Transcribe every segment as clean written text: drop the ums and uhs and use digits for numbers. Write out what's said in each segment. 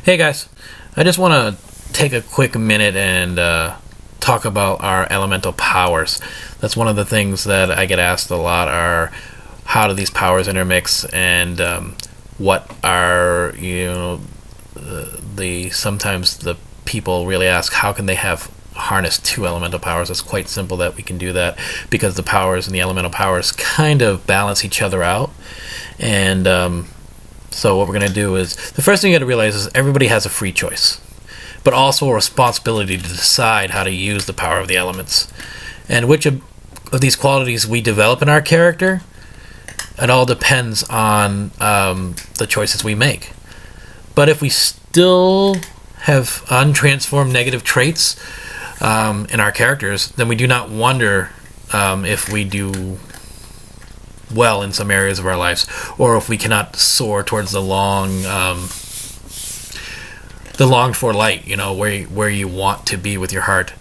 Hey guys, I just want to take a quick minute and talk about our elemental powers. That's one of the things that I get asked a lot are how do these powers intermix and what are the sometimes the people really ask how can they have harness two elemental powers. It's quite simple that we can do that because the powers and the elemental powers kind of balance each other out. And so what we're going to do is, the first thing you got to realize is everybody has a free choice, but also a responsibility to decide how to use the power of the elements. And which of these qualities we develop in our character, it all depends on the choices we make. But if we still have untransformed negative traits in our characters, then we do not wonder if we do well in some areas of our lives, or if we cannot soar towards the longed for light, where you want to be with your heart,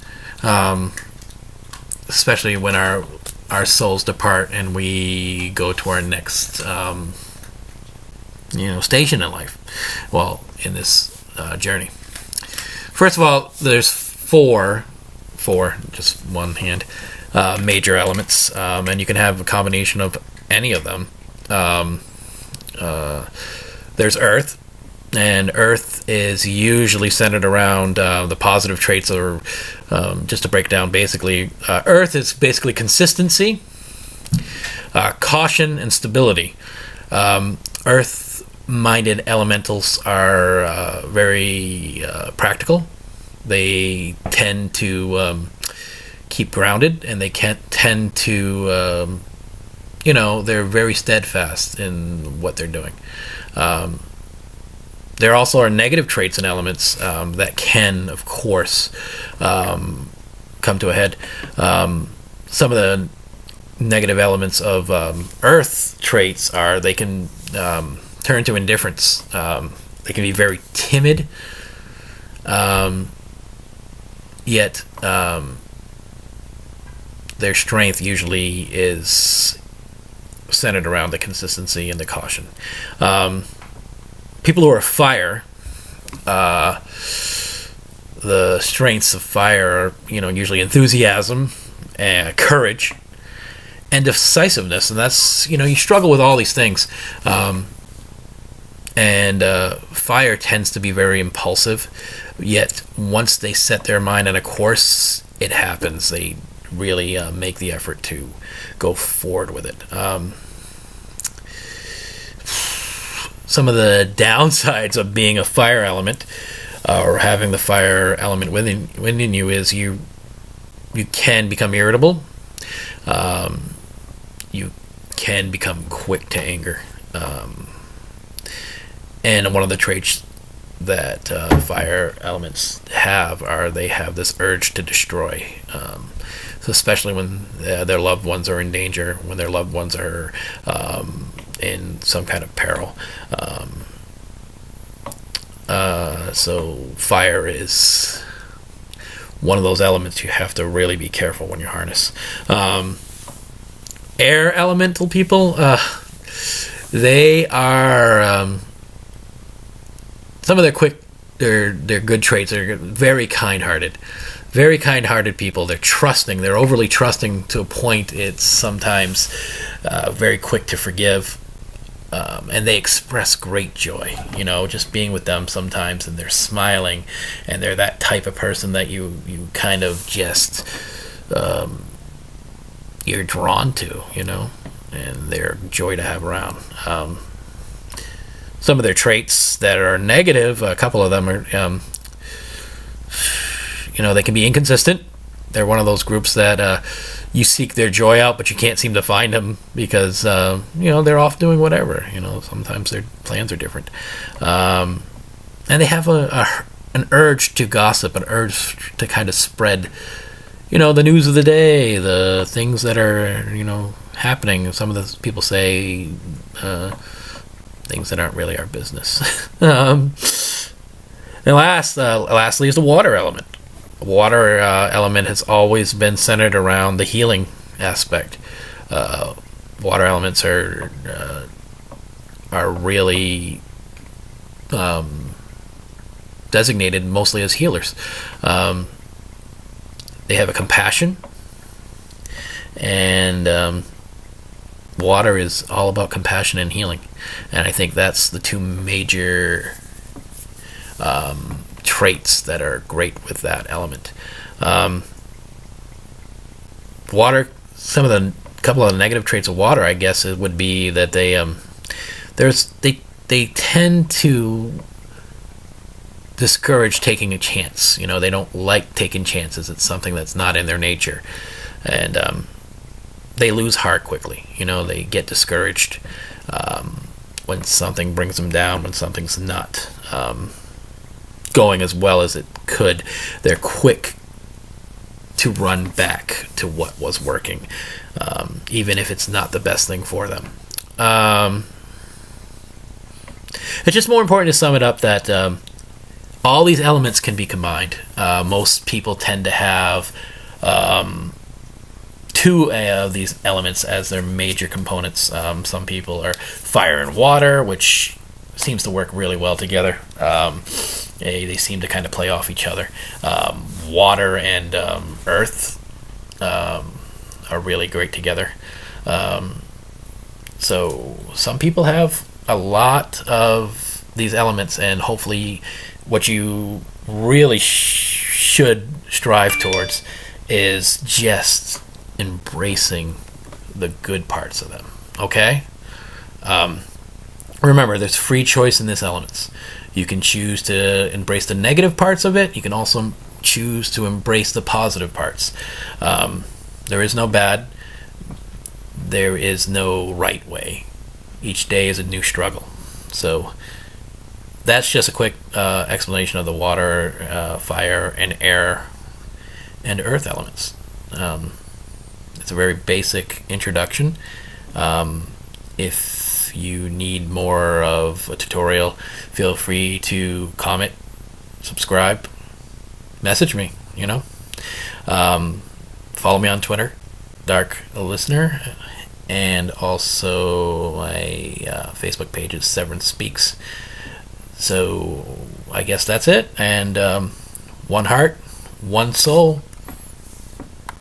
especially when our souls depart and we go to our next station in life, in this journey. First of all, there's four, just one hand, major elements, and you can have a combination of any of them. There's Earth, and Earth is usually centered around the positive traits, or just to break down basically, Earth is basically consistency, caution, and stability. Earth-minded elementals are very practical. They tend to keep grounded, and they tend to they're very steadfast in what they're doing. There also are negative traits and elements that can, of course, come to a head. Some of the negative elements of Earth traits are they can turn to indifference. They can be very timid, yet their strength usually is centered around the consistency and the caution. People who are fire, the strengths of fire are, usually enthusiasm, courage, and decisiveness. And that's, you struggle with all these things. And fire tends to be very impulsive, yet once they set their mind on a course, it happens. They really make the effort to go forward with it. Some of the downsides of being a fire element, or having the fire element within you, is you can become irritable. You can become quick to anger. And one of the traits that fire elements have are they have this urge to destroy. So especially when their loved ones are in danger, when their loved ones are in some kind of peril. So fire is one of those elements you have to really be careful when you harness. Air elemental people, they are some of their good traits are very kind-hearted. Very kind-hearted people. They're trusting. They're overly trusting to a point. It's sometimes very quick to forgive. And they express great joy, just being with them sometimes, and they're smiling, and they're that type of person that you kind of just you're drawn to, and they're joy to have around. Some of their traits that are negative, a couple of them are, they can be inconsistent. They're one of those groups that you seek their joy out, but you can't seem to find them because, they're off doing whatever. Sometimes their plans are different. And they have an urge to gossip, an urge to kind of spread, the news of the day, the things that are, happening. Some of the people say things that aren't really our business. And lastly is the water element. The water element has always been centered around the healing aspect. Water elements are really designated mostly as healers. They have a compassion, and water is all about compassion and healing. And I think that's the two major traits that are great with that element. Water, some of the couple of negative traits of water, I guess, it would be that they tend to discourage taking a chance. They don't like taking chances. It's something that's not in their nature, and they lose heart quickly. They get discouraged when something brings them down, when something's not going as well as it could. They're quick to run back to what was working, even if it's not the best thing for them. It's just more important to sum it up that all these elements can be combined. Most people tend to have two of these elements as their major components. Some people are fire and water, which seems to work really well together. They seem to kind of play off each other. Water and earth are really great together. So some people have a lot of these elements, and hopefully what you really should strive towards is just embracing the good parts of them. Okay? Remember, there's free choice in these elements. You can choose to embrace the negative parts of it. You can also choose to embrace the positive parts. There is no bad. There is no right way. Each day is a new struggle. So that's just a quick explanation of the water, fire, and air, and earth elements. It's a very basic introduction. If you need more of a tutorial, feel free to comment, subscribe, message me, follow me on Twitter, Dark Listener, and also my Facebook page is Severance Speaks. So I guess that's it, and one heart, one soul,